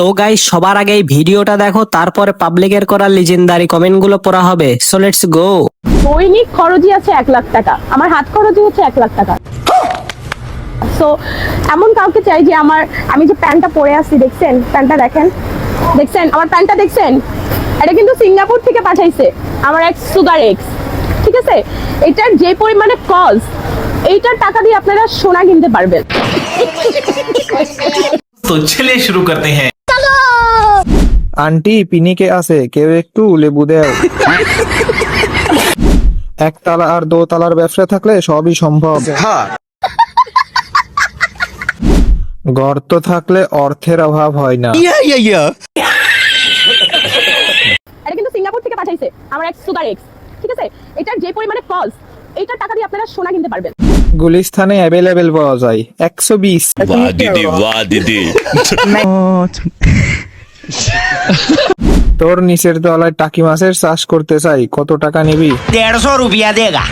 তো গাইস সবার আগে এই ভিডিওটা দেখো, তারপরে পাবলিকের করা লিজেন্ডারি কমেন্ট গুলো পড়া হবে। So let's go. দৈনিক খরচই আছে 1 লাখ টাকা, আমার হাত খরচই হচ্ছে 1 লাখ টাকা। সো এমন কাউকে চাই যে আমি যে প্যান্টটা পরে আছি, দেখছেন প্যান্টটা, দেখছেন আমার প্যান্টটা, দেখছেন এটা কিন্তু সিঙ্গাপুর থেকে পাঠাইছে আমার এক্স সুগার এক্স, ঠিক আছে? এটার যে পরিমাণে কস্ট, এইটার টাকা দিয়ে আপনারা সোনা কিনতে পারবেন। तो चलिए शुरू करते हैं। আন্টি পিনিকে আছে, কেউ একটু লেবু দেও। একতলা আর দোতলার ব্যবসা থাকলে সবই সম্ভব। গর্ত থাকলে অর্থের অভাব হয় না। এটা কিন্তু সিঙ্গাপুর থেকে পাঠাইছে আমার এক্স সুগার এক্স, ঠিক আছে? এটার যে পরিমাণে কস্ট, এইটার টাকা দিয়ে আপনারা সোনা কিনতে পারবেন। গুলিস্তানে অ্যাভেলেবেল পাওয়া যায় 120। वाह दीदी वाह दीदी। তোর নিচের তলায় টাকি মাছের চাষ করতে চাই, কত টাকা নিবি? 150 रुपया देगा।